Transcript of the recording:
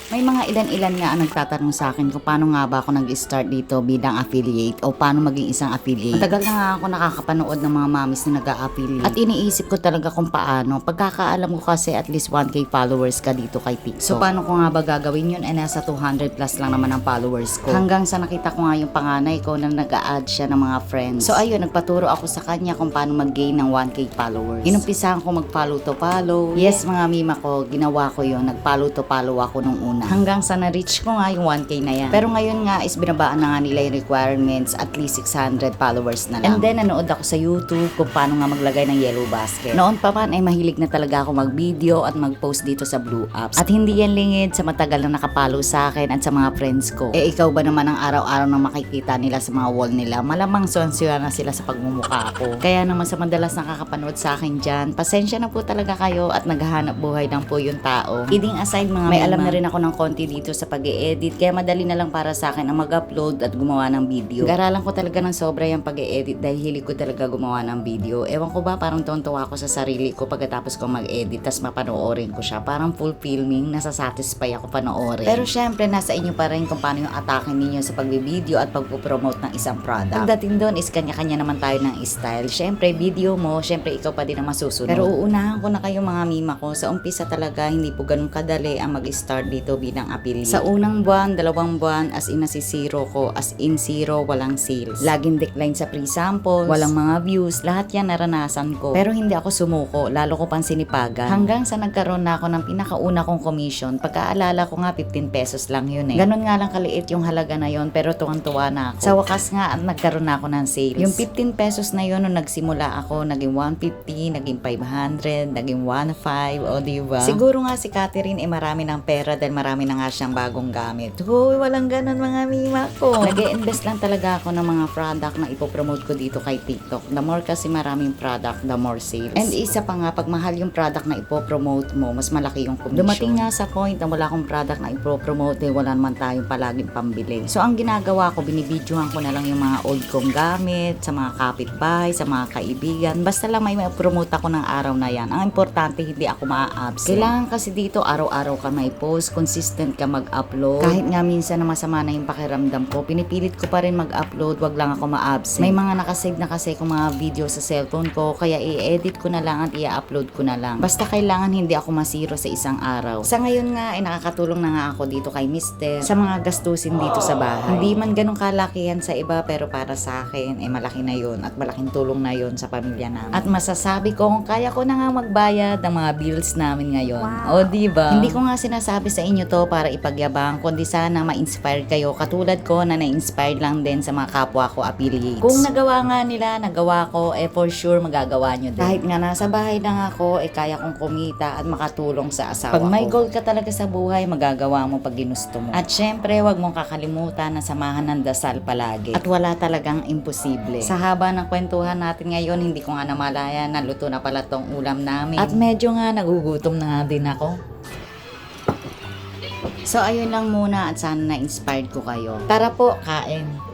May mga ilan-ilan nga ang nagtatanong sa akin kung paano nga ba ako nag-start dito bilang affiliate o paano maging isang affiliate. Matagal na nga ako nakakapanood ng mga mamis na nag-a-affiliate at iniisip ko talaga kung paano. Pagkakaalam ko kasi at least 1k followers ka dito kay TikTok. So paano ko nga ba gagawin yun? Nasa 200 plus lang naman ang followers ko. Hanggang sa nakita ko nga yung panganay ko na nag-a-add siya ng mga friends. So ayun, nagpaturo ako sa kanya kung paano mag-gain ng 1k followers. Inumpisahan ko mag-follow to follow. Yes mga mima ko, ginawa ko yun. Nag-follow to follow ako nung una. Hanggang sa na-reach ko nga yung 1k na yan. Pero ngayon nga is binabaan na nga nila yung requirements, at least 600 followers na lang. And then nanood ako sa YouTube kung paano nga maglagay ng yellow basket. Noon pa man ay mahilig na talaga ako mag-video at mag-post dito sa Blue Apps. At hindi yan lingid sa matagal na nakapalo sa akin at sa mga friends ko. Eh ikaw ba naman ang araw-araw na makikita nila sa mga wall nila? Malamang sonsiya na sila sa pagmumukha ko. Kaya naman sa madalas nakakapanood sa akin dyan, pasensya na po talaga kayo at naghahanap buhay lang po yung tao. Kidding aside mga may alam na rin ako ng konti dito sa pag-e-edit, kaya madali na lang para sa akin ang mag-upload at gumawa ng video. Garalan ko talaga ng sobra yung pag-e-edit dahil hilig ko talaga gumawa ng video. Ewan ko ba, parang tontuwa ako sa sarili ko pagkatapos ko mag-edit tas mapanoorin ko siya. Parang fulfilling, nasasatisfy ako panoorin. Pero syempre, nasa inyo pa rin kung paano yung atake ninyo sa pag-video at pag-promote ng isang product. Pagdating doon is kanya-kanya naman tayo ng style. Syempre, video mo, syempre ikaw pa din ang masusunod. Pero uunahan ko na kayo mga mima ko. Sa umpisa talaga, hindi po ganun kadali ang mag-start dito bilang affiliate. Sa unang buwan, 2 buwan, as in zero ko, as in zero, walang sales. Laging decline sa pre-samples, walang mga views, lahat yan naranasan ko. Pero hindi ako sumuko, lalo ko pang sinipagan. Hanggang sa nagkaroon na ako ng pinakauna kong commission, pagkaalala ko nga 15 pesos lang yun eh. Ganun nga lang kaliit yung halaga na yun, pero tuwang-tuwa na ako. Sa wakas nga, nagkaroon na ako ng sales. Yung 15 pesos na yun, nung nagsimula ako, naging 150, naging 500, naging 1.5, o diba? Siguro nga si Catherine marami ng pera dahil marami na nga siyang bagong gamit. Hoy, walang ganun mga mima ko. Nag-i-invest lang talaga ako ng mga product na ipopromote ko dito kay TikTok. The more kasi maraming product, the more sales. And isa pa nga, pag mahal yung product na ipopromote mo, mas malaki yung commission. Dumating nga sa point na wala akong product na ipopromote, wala naman tayong palaging pambili. So ang ginagawa ko, binibidyohan ko na lang yung mga old kong gamit, sa mga kapitbahay, sa mga kaibigan. Basta lang may promote ako ng araw na yan. Ang importante, hindi ako maa-absent. Kailangan kasi dito, araw-araw ka may post, consistent ka mag-upload. Kahit nga minsan na masama na yung pakiramdam ko, pinipilit ko pa rin mag-upload, wag lang ako ma-absent. May mga nakasave na kasi kung mga video sa cellphone ko, kaya i-edit ko na lang at i-upload ko na lang. Basta kailangan hindi ako masiro sa isang araw. Sa ngayon nga, ay nakakatulong na nga ako dito kay Mister sa mga gastusin dito sa bahay. Hindi man ganun kalakihan sa iba, pero para sa akin, malaki na yun at malaking tulong na yun sa pamilya namin. At masasabi ko, kaya ko na nga magbayad ng mga bills namin ngayon. Wow. O diba? Hindi ko nga sinasabi sa inyo to para ipagyabang, kundi sana ma-inspire kayo katulad ko na na-inspired lang din sa mga kapwa ko affiliates. Kung nagawa nga nila, nagawa ko, for sure magagawa nyo din. Kahit nga nasa bahay lang ako, kaya kong kumita at makatulong sa asawa ko. Pag may goal ka talaga sa buhay, magagawa mo pag ginusto mo. At syempre, wag mong kakalimutan na samahan ng dasal palagi. At wala talagang imposible. Sa haba ng kwentuhan natin ngayon, hindi ko nga namalaya na luto na pala tong ulam namin. At medyo nga nagugutom na nga din ako. So ayun lang muna at sana na-inspired ko kayo. Tara po, kain!